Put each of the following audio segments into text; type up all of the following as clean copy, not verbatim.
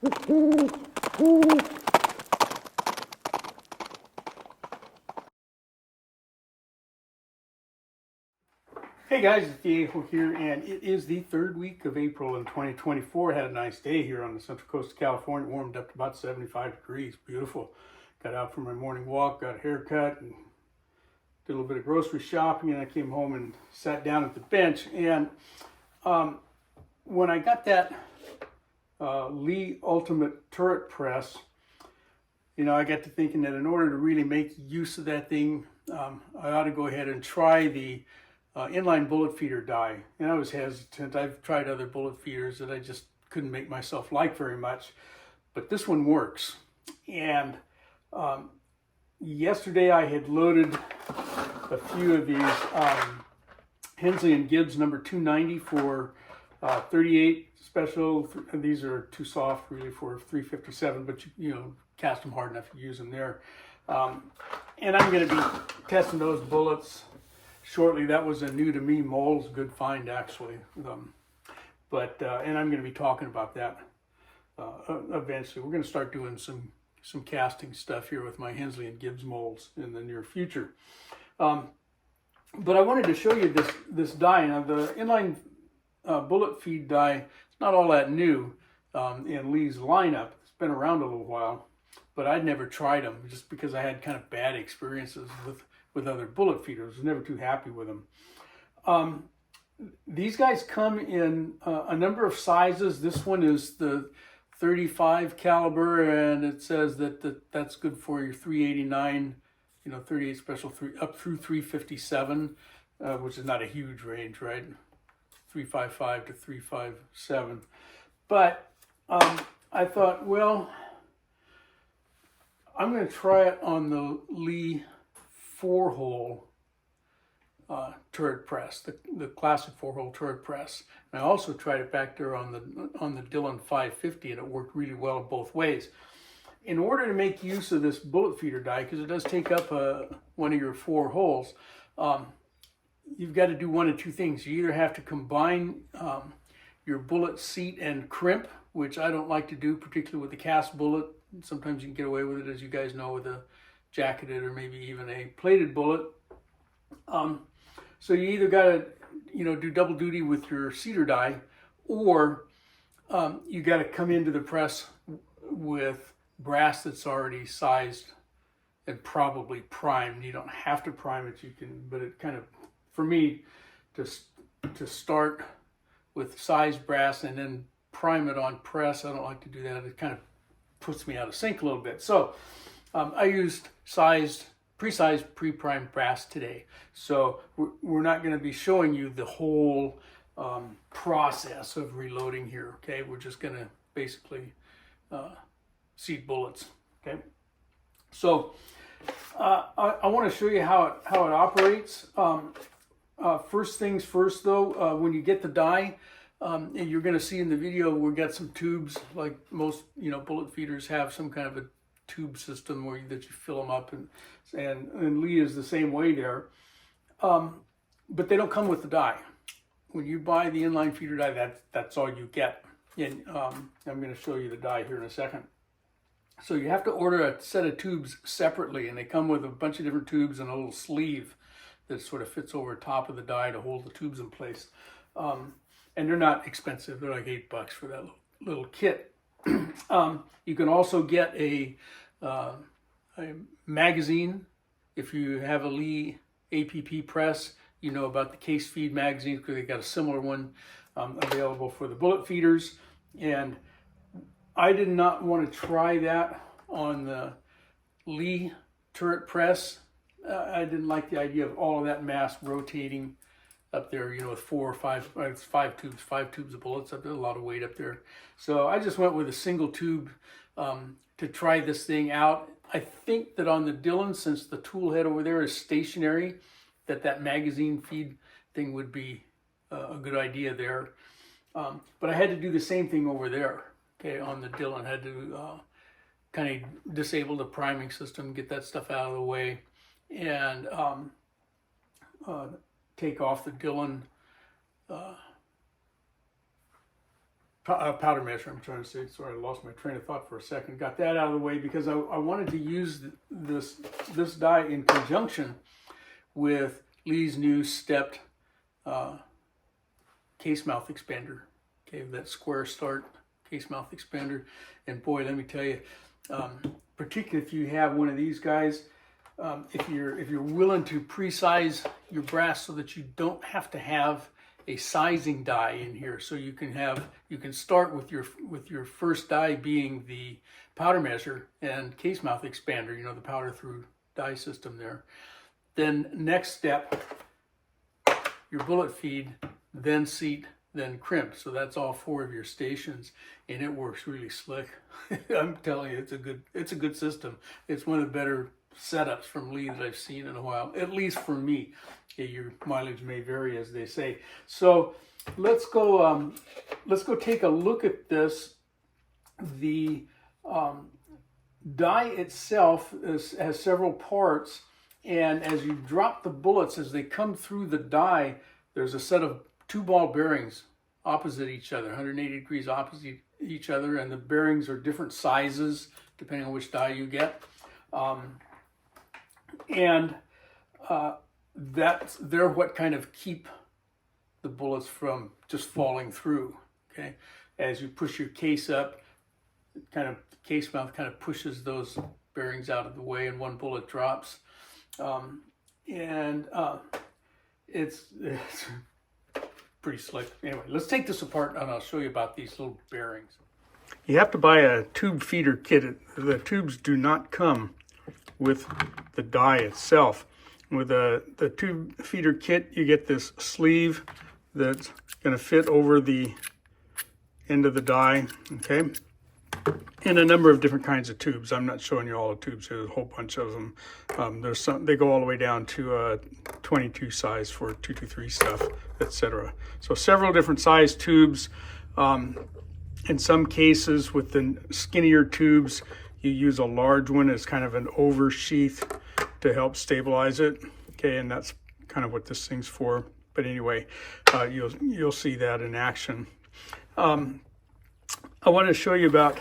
Hey guys, it's Diego here, and it is the third week of April in 2024. I had a nice day here on the central coast of California. It warmed up to about 75 degrees. Beautiful. Got out for my morning walk, got a haircut, and did a little bit of grocery shopping, and I came home and sat down at the bench. And when I got that Lee Ultimate Turret Press, you know, I got to thinking that in order to really make use of that thing, I ought to go ahead and try the inline bullet feeder die. And I was hesitant. I've tried other bullet feeders that I just couldn't make myself like very much, but this one works. And yesterday I had loaded a few of these Hensley & Gibbs number 290 for 38 special. These are too soft really for 357, but you know, cast them hard enough to use them there. And I'm going to be testing those bullets shortly. That was a new to me mold, good find actually. And I'm going to be talking about that eventually. We're going to start doing some casting stuff here with my Hensley & Gibbs molds in the near future. But I wanted to show you this die. Now the inline bullet feed die, it's not all that new in Lee's lineup. It's been around a little while, but I'd never tried them just because I had kind of bad experiences with other bullet feeders. I was never too happy with them. These guys come in a number of sizes. This one is the 35 caliber, and it says that's good for your 389, you know, 38 special 3 up through 357, which is not a huge range, right? 355 to 357. But I thought, well, I'm going to try it on the Lee 4-hole turret press, the classic 4-hole turret press. And I also tried it back there on the Dillon 550, and it worked really well both ways. In order to make use of this bullet feeder die, because it does take up one of your 4 holes, you've got to do one of two things. You either have to combine your bullet seat and crimp, which I don't like to do, particularly with the cast bullet. Sometimes you can get away with it, as you guys know, with a jacketed or maybe even a plated bullet. So you either got to, you know, do double duty with your cedar die, or you got to come into the press with brass that's already sized and probably primed. You don't have to prime it, you can, but it kind of, for me, to start with sized brass and then prime it on press, I don't like to do that. It kind of puts me out of sync a little bit. So I used pre-sized, pre-primed brass today. So we're not going to be showing you the whole process of reloading here, okay? We're just going to basically seed bullets, okay? So I want to show you how it operates. First things first though, when you get the die, and you're going to see in the video, we've got some tubes, like most, you know, bullet feeders have some kind of a tube system that you fill them up, and Lee is the same way there. But they don't come with the die. When you buy the inline feeder die, that's all you get. And I'm going to show you the die here in a second. So you have to order a set of tubes separately, and they come with a bunch of different tubes and a little sleeve that sort of fits over top of the die to hold the tubes in place. And they're not expensive. They're like $8 for that little kit. You can also get a magazine. If you have a Lee APP press, you know about the case feed magazines, because they got a similar one available for the bullet feeders. And I did not want to try that on the Lee turret press. I didn't like the idea of all of that mass rotating up there, you know, with 4 or 5, it's 5 tubes of bullets up there, a lot of weight up there. So I just went with a single tube to try this thing out. I think that on the Dillon, since the tool head over there is stationary, that magazine feed thing would be a good idea there. But I had to do the same thing over there, okay, on the Dillon. I had to kind of disable the priming system, get that stuff out of the way, and take off the Dillon powder measure, I'm trying to say. Sorry, I lost my train of thought for a second. Got that out of the way because I wanted to use this die in conjunction with Lee's new stepped case mouth expander. Okay, that square start case mouth expander. And boy, let me tell you, particularly if you have one of these guys, if you're willing to pre-size your brass so that you don't have to have a sizing die in here, so you can start with your first die being the powder measure and case mouth expander, you know, the powder through die system there. Then next step, your bullet feed, then seat, then crimp. So that's all 4 of your stations, and it works really slick. I'm telling you, it's a good system. It's one of the better setups from Lee that I've seen in a while, at least for me. Okay, your mileage may vary, as they say. So let's go take a look at this. The die itself has several parts, and as you drop the bullets, as they come through the die, there's a set of 2 ball bearings opposite each other, 180 degrees opposite each other, and the bearings are different sizes depending on which die you get. They're what kind of keep the bullets from just falling through. Okay, as you push your case up, the case mouth kind of pushes those bearings out of the way, and one bullet drops. It's pretty slick. Anyway, let's take this apart and I'll show you about these little bearings. You have to buy a tube feeder kit. The tubes do not come with the die itself. With the tube feeder kit, you get this sleeve that's going to fit over the end of the die, okay? And a number of different kinds of tubes. I'm not showing you all the tubes. There's a whole bunch of them. There's some, they go all the way down to 22 size for 223 stuff, etc. So several different size tubes. In some cases, with the skinnier tubes, you use a large one as kind of an over sheath to help stabilize it. Okay, and that's kind of what this thing's for. But anyway, you'll see that in action. I want to show you about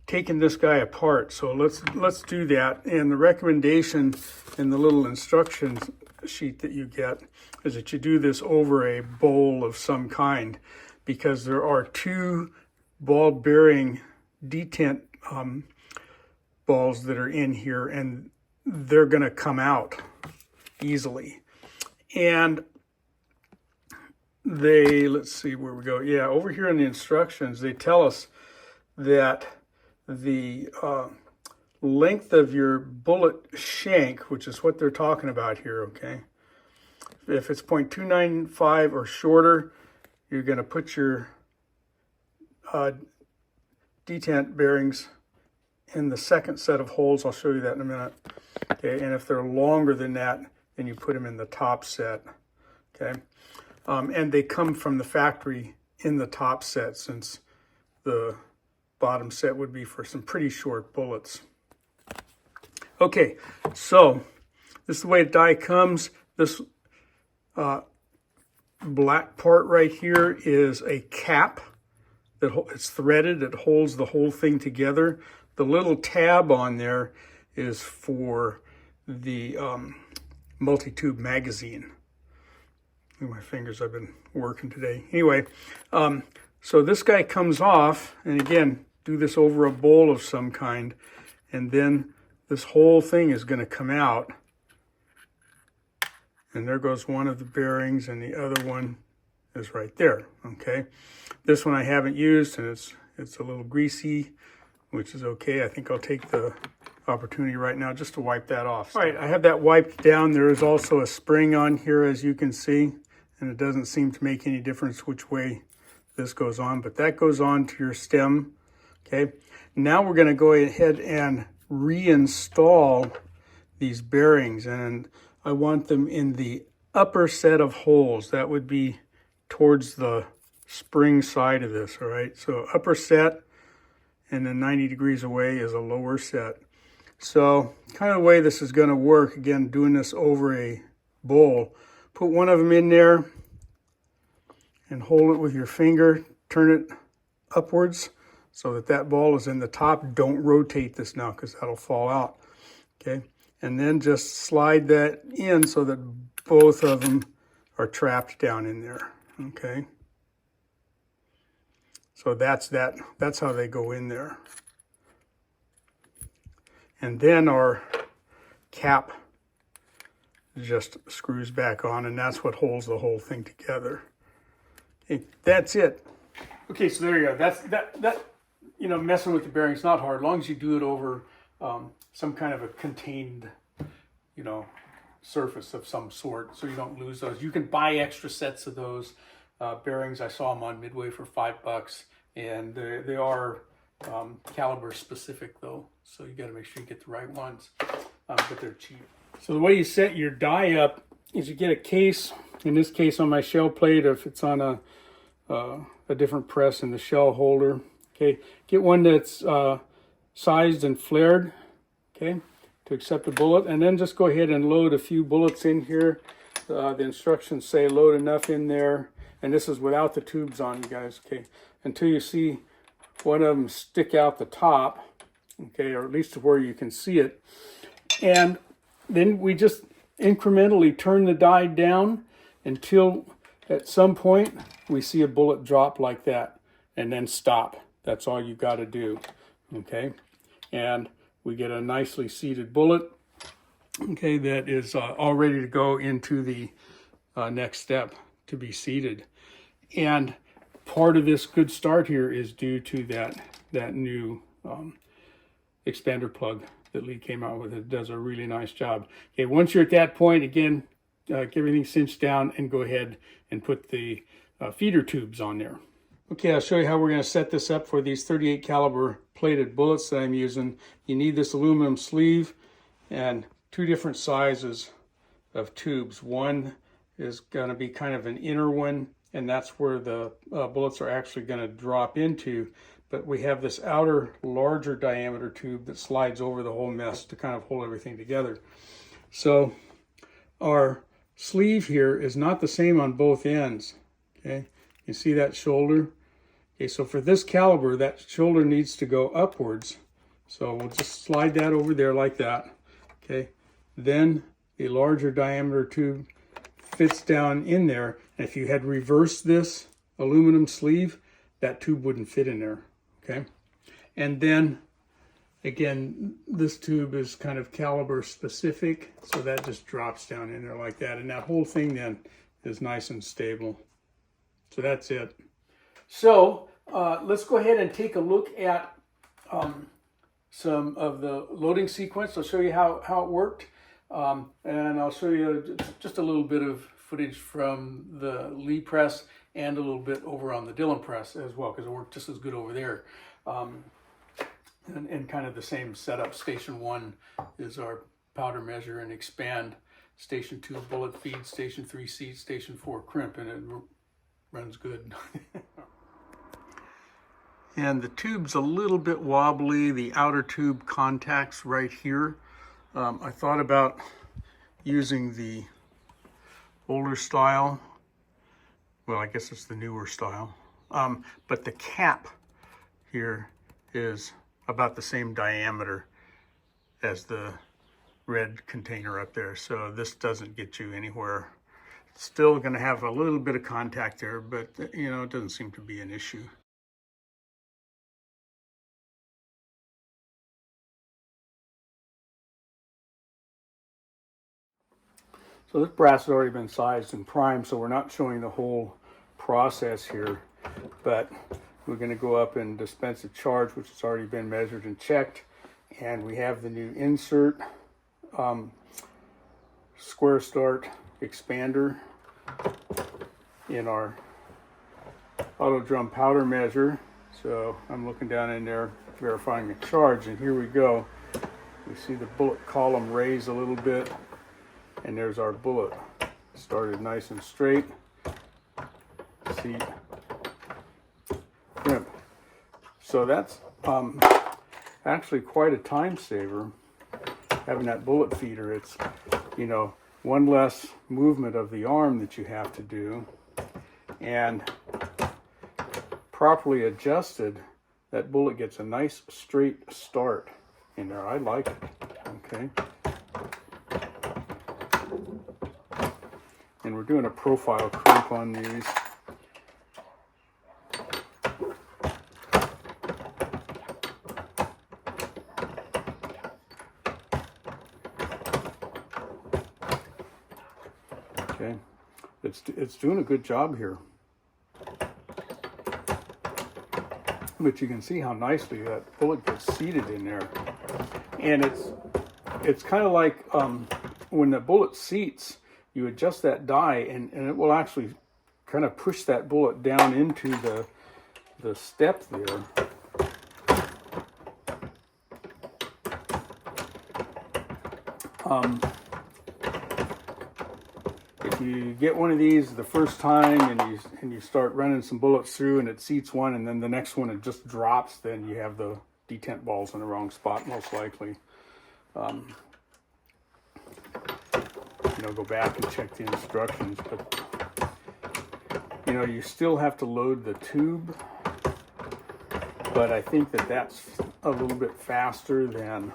taking this guy apart. So let's do that. And the recommendation in the little instructions sheet that you get is that you do this over a bowl of some kind, because there are 2 ball bearing detent balls that are in here, and they're going to come out easily. And let's see where we go. Yeah, over here in the instructions, they tell us that the length of your bullet shank, which is what they're talking about here, okay? If it's 0.295 or shorter, you're going to put your detent bearings in the second set of holes. I'll show you that in a minute. Okay, and if they're longer than that, then you put them in the top set. Okay, and they come from the factory in the top set, since the bottom set would be for some pretty short bullets. Okay, so this is the way the die comes. This black part right here is a cap that it's threaded. It holds the whole thing together. The little tab on there is for the multi-tube magazine. Look at my fingers, I've been working today. Anyway, so this guy comes off, and again, do this over a bowl of some kind, and then this whole thing is going to come out. And there goes one of the bearings, and the other one is right there, okay? This one I haven't used, and it's a little greasy, which is okay. I think I'll take the opportunity right now just to wipe that off. All right, I have that wiped down. There is also a spring on here, as you can see, and it doesn't seem to make any difference which way this goes on, but that goes on to your stem, okay? Now we're going to go ahead and reinstall these bearings, and I want them in the upper set of holes. That would be towards the spring side of this, all right? So upper set, and then 90 degrees away is a lower set. So kind of the way this is going to work, again, doing this over a bowl, put one of them in there and hold it with your finger, turn it upwards so that that ball is in the top. Don't rotate this now because that'll fall out. Okay, and then just slide that in so that both of them are trapped down in there. Okay, so that's how they go in there. And then our cap just screws back on, and that's what holds the whole thing together. Okay, that's it. Okay, so there you go. That you know, messing with the bearing's not hard, as long as you do it over some kind of a contained, you know, surface of some sort, so you don't lose those. You can buy extra sets of those bearings. I saw them on Midway for $5, and they are caliber specific though, so you got to make sure you get the right ones, but they're cheap. So the way you set your die up is you get a case. In this case, on my shell plate, if it's on a different press in the shell holder, okay, get one that's sized and flared, okay, to accept a bullet, and then just go ahead and load a few bullets in here. The instructions say load enough in there, and this is without the tubes on, you guys, okay, until you see one of them stick out the top, okay, or at least to where you can see it. And then we just incrementally turn the die down until at some point we see a bullet drop like that, and then stop. That's all you've got to do, okay? And we get a nicely seated bullet, okay, that is all ready to go into the next step to be seated. And part of this good start here is due to that new expander plug that Lee came out with. It does a really nice job. Okay, once you're at that point, again, get everything cinched down and go ahead and put the feeder tubes on there. Okay, I'll show you how we're going to set this up for these 38 caliber plated bullets that I'm using. You need this aluminum sleeve and two different sizes of tubes. One is going to be kind of an inner one, and that's where the bullets are actually going to drop into. But we have this outer larger diameter tube that slides over the whole mess to kind of hold everything together. So our sleeve here is not the same on both ends. Okay, you see that shoulder? Okay, so for this caliber, that shoulder needs to go upwards. So we'll just slide that over there like that. Okay, then the larger diameter tube fits down in there. And if you had reversed this aluminum sleeve, that tube wouldn't fit in there. Okay, and then again, this tube is kind of caliber specific, so that just drops down in there like that, and that whole thing then is nice and stable. So that's it. So let's go ahead and take a look at some of the loading sequence. I'll show you how it worked, and I'll show you just a little bit of footage from the Lee press and a little bit over on the Dillon press as well, because it worked just as good over there. And kind of the same setup. Station 1 is our powder measure and expand. Station 2 bullet feed. Station 3 seat. Station 4 crimp, and it runs good. And the tube's a little bit wobbly. The outer tube contacts right here. I thought about using the older style. Well, I guess it's the newer style. But the cap here is about the same diameter as the red container up there. So this doesn't get you anywhere. It's still going to have a little bit of contact there, but you know, it doesn't seem to be an issue. So this brass has already been sized and primed, so we're not showing the whole process here, but we're going to go up and dispense a charge, which has already been measured and checked, and we have the new insert square start expander in our auto drum powder measure. So I'm looking down in there verifying the charge, and here we go. We see the bullet column raise a little bit, and there's our bullet. Started nice and straight. Seat, crimp. So that's actually quite a time saver, having that bullet feeder. It's, you know, one less movement of the arm that you have to do, and properly adjusted, that bullet gets a nice straight start in there. I like it. Okay. And we're doing a profile crimp on these. Okay, it's doing a good job here. But you can see how nicely that bullet gets seated in there. And it's kind of like when the bullet seats, you adjust that die and it will actually kind of push that bullet down into the step there. If you get one of these the first time and you start running some bullets through and it seats one and then the next one it just drops, then you have the detent balls in the wrong spot most likely. Go back and check the instructions, but you still have to load the tube, but I think that that's a little bit faster than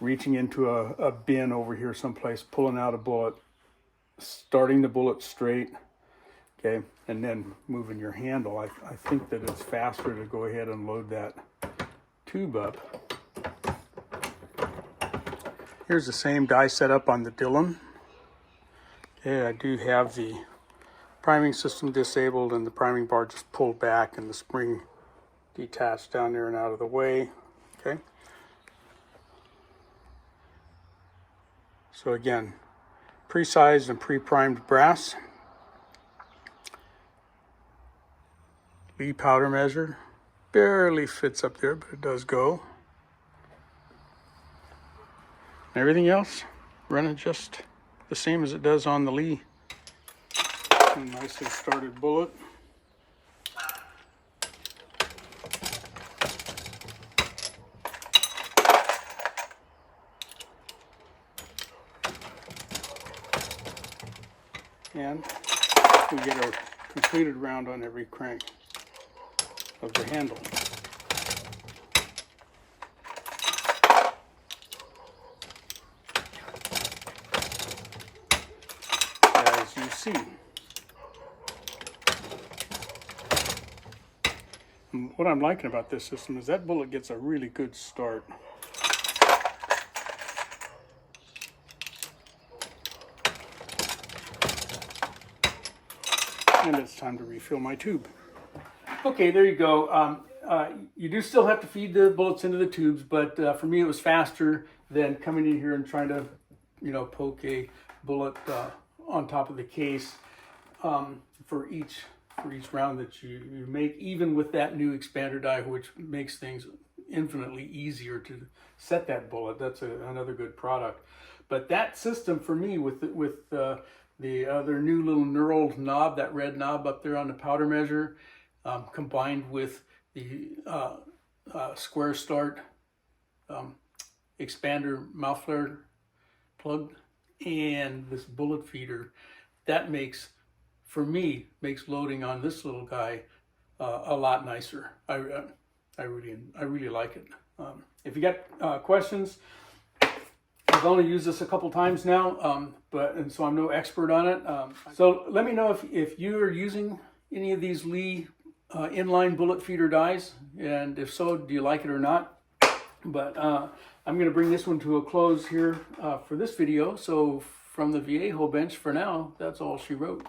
reaching into a bin over here someplace, pulling out a bullet, starting the bullet straight, okay, and then moving your handle. I think that it's faster to go ahead and load that tube up. Here's the same die setup on the Dillon. Okay, I do have the priming system disabled and the priming bar just pulled back and the spring detached down there and out of the way. Okay. So again, pre-sized and pre-primed brass. Lee powder measure. Barely fits up there, but it does go. Everything else running just the same as it does on the Lee. A nicely started bullet. And we get a completed round on every crank of the handle. As you see. And what I'm liking about this system is that bullet gets a really good start. And it's time to refill my tube. Okay, there you go. You do still have to feed the bullets into the tubes, but for me it was faster than coming in here and trying to, poke a bullet on top of the case for each round that you make, even with that new expander die, which makes things infinitely easier to set that bullet. That's another good product. But that system for me with the other new little knurled knob, that red knob up there on the powder measure, combined with the square start expander mouth flare plug and this bullet feeder, that makes loading on this little guy a lot nicer. I really like it. If you got questions, I've only used this a couple times now, and so I'm no expert on it. So let me know if you are using any of these Lee inline bullet feeder dies, and if so, do you like it or not? But I'm going to bring this one to a close here for this video. So from the Viejo bench for now, that's all she wrote.